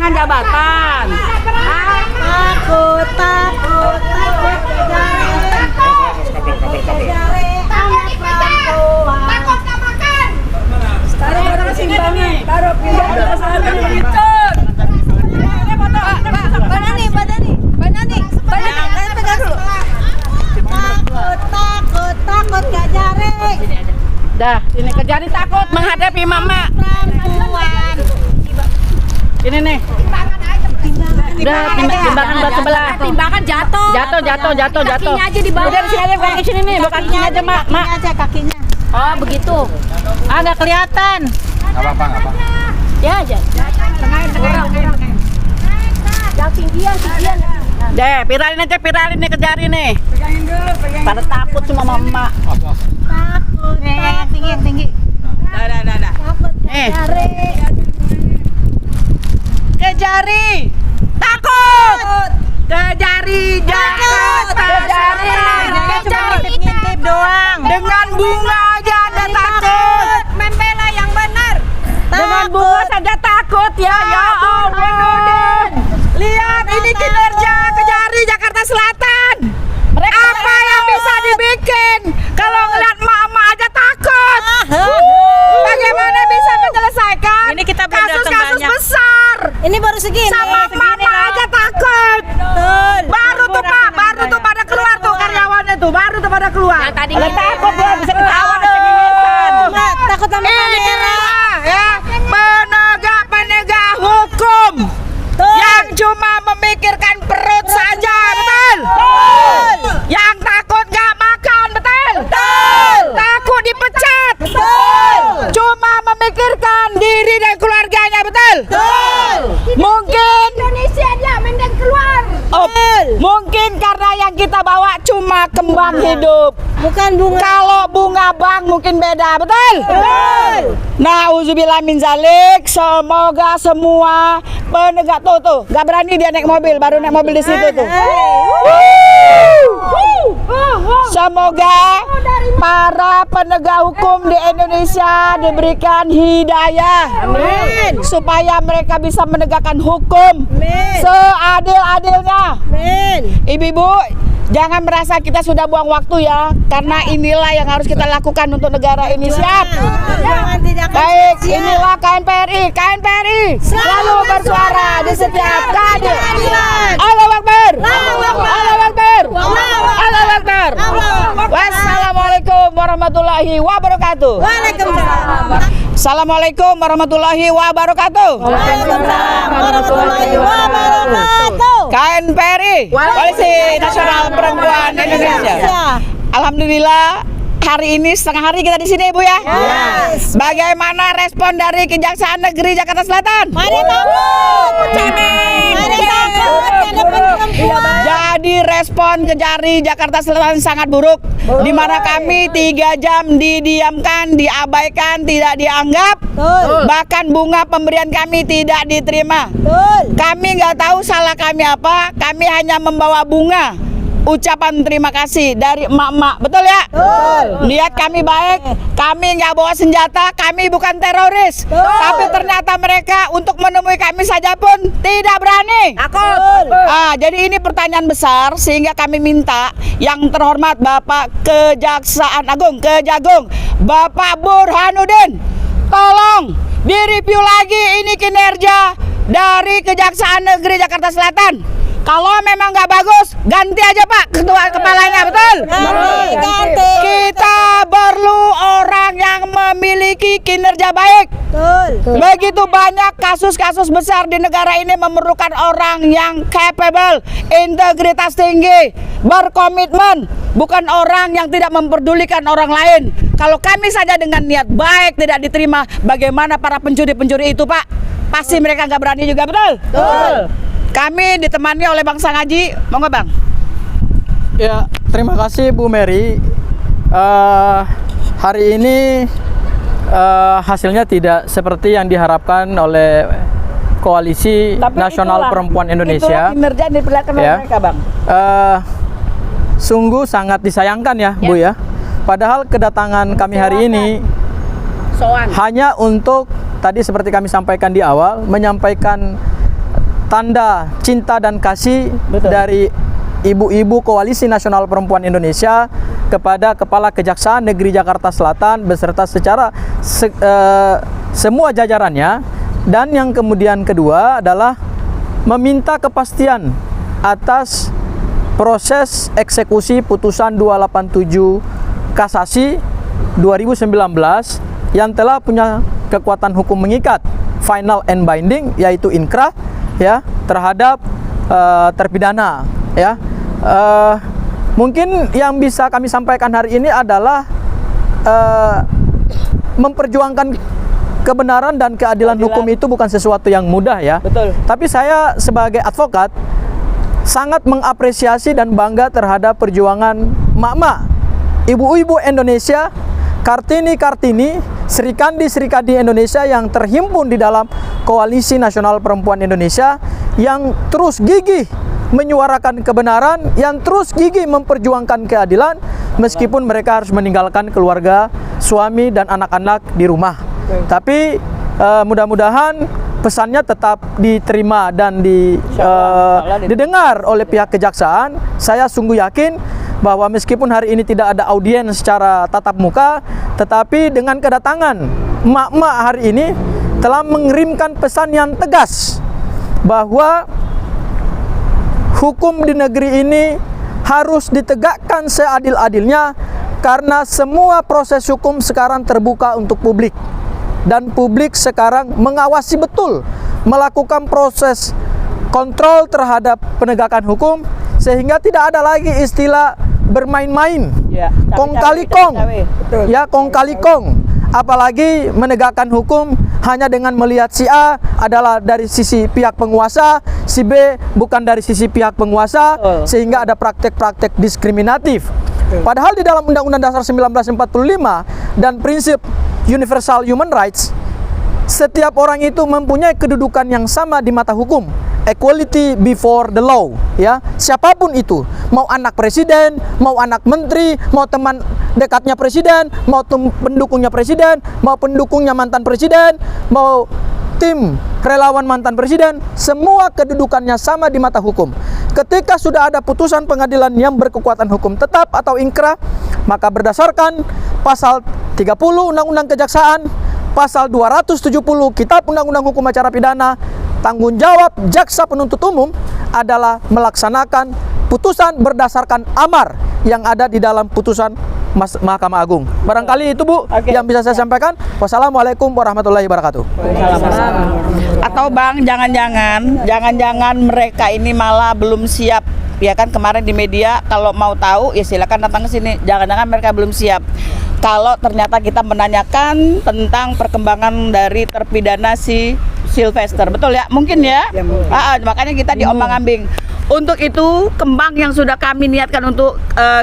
kehilangan jabatan. Takut taruh pindah ke selatan gitu. Takut Kak Jari. Dah, ini Kejari takut menghadapi mama. Perempuan. Ini nih. Udah, timbangan berat sebelah. Timbangan jatuh. Jatuh. Kakinya aja di bawah. Udah sini aja, kaki sini nih, bukan sini aja, Mak. Kakinya aja, kakinya. Oh, begitu. Nggak kelihatan. Nggak apa-apa. Ya aja. Tengahin. Yang tinggian. Deh, viralin nih Kejari nih. Pegangin dulu. Pada takut sama mama. Takut. Tinggi. Dah. Takut Eh. Kak Jari. Kejari takut. Kejari takut. Kejari Ngintip doang. dengan bunga aja ada takut. Membela yang benar. Dengan bunga saja takut ya Allah. Lihat ini kinerja Kejari Jakarta Selatan. Apa yang bisa dibikin kalau ngeliat mama aja takut? Bagaimana bisa menyelesaikan Ini kita belum datang kasus-kasus banyak. besar? Ini baru segini. Sama mama aja takut. Betul. Baru tuh pada keluar tuh karyawannya tuh, baru tuh pada keluar. Yang tadi Udah gitu. takut dia bisa ketawa cengengesan. Takut sama Inilah ya penegak hukum yang cuma memikirkan perut saja, betul? Yang takut nggak makan, betul? Takut dipecat, cuma memikirkan diri dan keluarganya, betul? Mungkin Indonesia dia mending keluar. mungkin karena yang kita bawa cuma kembang hidup. Bukan bunga. Kalau bunga bang mungkin beda, betul? Nauzubillah min zalik. Semoga semua penegak tuh gak berani dia naik mobil, baru naik mobil di situ tuh. Semoga para penegak hukum di Indonesia diberikan hidayah, supaya mereka bisa menegakkan hukum seadil-adilnya. Ibu-ibu, jangan merasa kita sudah buang waktu ya, karena inilah yang harus kita lakukan untuk negara ini. Siap? Baik, inilah KNPRI. KNPRI selalu bersuara di setiap keadilan. Allahu Akbar. Allahu Akbar. Allahu Akbar. Wassalamualaikum warahmatullahi wabarakatuh. Waalaikumsalam. Assalamualaikum warahmatullahi wabarakatuh. Waalaikumsalam warahmatullahi wabarakatuh. KNPRI, Koalisi Nasional Perempuan Indonesia. Alhamdulillah, hari ini setengah hari kita di sini, Ibu ya. Yes. Bagaimana respon dari Kejaksaan Negeri Jakarta Selatan? Mari takut. Mari takut. Ada perempuan. Jadi respon Kejari Jakarta Selatan sangat buruk, di mana kami 3 jam didiamkan, diabaikan, tidak dianggap. Bahkan bunga pemberian kami tidak diterima. Kami nggak tahu salah kami apa. Kami hanya membawa bunga, ucapan terima kasih dari emak-emak, betul ya? Lihat kami baik, kami nggak bawa senjata, kami bukan teroris. Tapi ternyata mereka untuk menemui kami saja pun tidak berani. Takut. Jadi ini pertanyaan besar, sehingga kami minta yang terhormat Bapak Kejaksaan Agung, Kejagung, Bapak Burhanuddin, tolong direview lagi ini kinerja dari Kejaksaan Negeri Jakarta Selatan. Kalau memang nggak bagus, ganti aja Pak ketua kepalanya, betul? Ganti. Kita perlu orang yang memiliki kinerja baik. Begitu banyak kasus-kasus besar di negara ini memerlukan orang yang capable, integritas tinggi, berkomitmen, bukan orang yang tidak memperdulikan orang lain. Kalau kami saja dengan niat baik tidak diterima, bagaimana para pencuri-pencuri itu Pak? Pasti mereka nggak berani juga, betul? Kami ditemani oleh Bang Sangaji, monggo Bang. Ya, terima kasih Bu Mary. Hari ini hasilnya tidak seperti yang diharapkan oleh Koalisi Nasional Perempuan Indonesia. Itulah kinerja yang diperlihatkan oleh mereka, Bang. Sungguh sangat disayangkan ya, Bu ya. Padahal kedatangan kami hari ini hanya untuk tadi seperti kami sampaikan di awal, menyampaikan tanda cinta dan kasih dari ibu-ibu Koalisi Nasional Perempuan Indonesia kepada Kepala Kejaksaan Negeri Jakarta Selatan beserta semua jajarannya. Dan yang kemudian kedua adalah meminta kepastian atas proses eksekusi putusan 287 kasasi 2019 yang telah punya kekuatan hukum mengikat final and binding, yaitu inkrah ya terhadap terpidana ya. Mungkin yang bisa kami sampaikan hari ini adalah memperjuangkan kebenaran dan keadilan hukum itu bukan sesuatu yang mudah ya. Betul. Tapi saya sebagai advokat sangat mengapresiasi dan bangga terhadap perjuangan mak-mak, ibu-ibu Indonesia, Kartini-Kartini, Srikandi-Srikandi Indonesia yang terhimpun di dalam Koalisi Nasional Perempuan Indonesia, yang terus gigih menyuarakan kebenaran, yang terus gigih memperjuangkan keadilan meskipun mereka harus meninggalkan keluarga, suami dan anak-anak di rumah. Tapi mudah-mudahan pesannya tetap diterima dan didengar oleh pihak kejaksaan. Saya sungguh yakin bahwa meskipun hari ini tidak ada audiens secara tatap muka, tetapi dengan kedatangan emak-emak hari ini telah mengirimkan pesan yang tegas bahwa hukum di negeri ini harus ditegakkan seadil-adilnya, karena semua proses hukum sekarang terbuka untuk publik. Dan publik sekarang mengawasi betul, melakukan proses kontrol terhadap penegakan hukum, sehingga tidak ada lagi istilah bermain-main, kong kali kong, ya kong kali kong. Apalagi menegakkan hukum hanya dengan melihat si A adalah dari sisi pihak penguasa, si B bukan dari sisi pihak penguasa, sehingga ada praktek-praktek diskriminatif. Padahal di dalam Undang-Undang Dasar 1945 dan prinsip Universal Human Rights, setiap orang itu mempunyai kedudukan yang sama di mata hukum, equality before the law, ya. Siapapun itu, mau anak presiden, mau anak menteri, mau teman dekatnya presiden, mau pendukungnya presiden, mau pendukungnya mantan presiden, mau tim relawan mantan presiden, semua kedudukannya sama di mata hukum. Ketika sudah ada putusan pengadilan yang berkekuatan hukum tetap atau inkrah, maka berdasarkan pasal 30 Undang-Undang Kejaksaan, pasal 270 Kitab Undang-Undang Hukum Acara Pidana, tanggung jawab jaksa penuntut umum adalah melaksanakan putusan berdasarkan amar yang ada di dalam putusan Mahkamah Agung. Barangkali itu Bu yang bisa saya sampaikan. Wassalamualaikum warahmatullahi wabarakatuh. Atau Bang, jangan-jangan mereka ini malah belum siap. Ya kan, kemarin di media, kalau mau tahu ya silakan datang ke sini. Jangan-jangan mereka belum siap. Kalau ternyata kita menanyakan tentang perkembangan dari terpidana si Sylvester, betul ya? Mungkin ya. Makanya kita diombang-ambing. Untuk itu kembang yang sudah kami niatkan untuk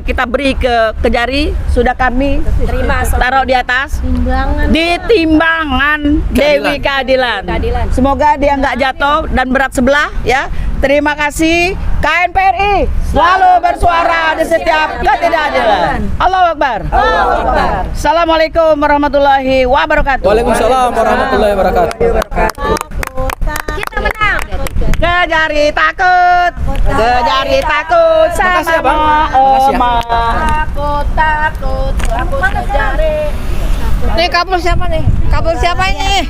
kita beri ke Kejari sudah kami Terima. taruh di atas Timbangan. di timbangan Dewi Keadilan. Semoga dia nggak jatuh dan berat sebelah ya. Terima kasih. KNPRI selalu bersuara di setiap ketidakadilan. Allahu Akbar. Assalamualaikum warahmatullahi wabarakatuh. Waalaikumsalam warahmatullahi wabarakatuh. Kita menang. Kejari takut sama Makasih ya, Bang. Oma. Takut Kejari. Nih kabel siapa nih? Kabel siapa ini?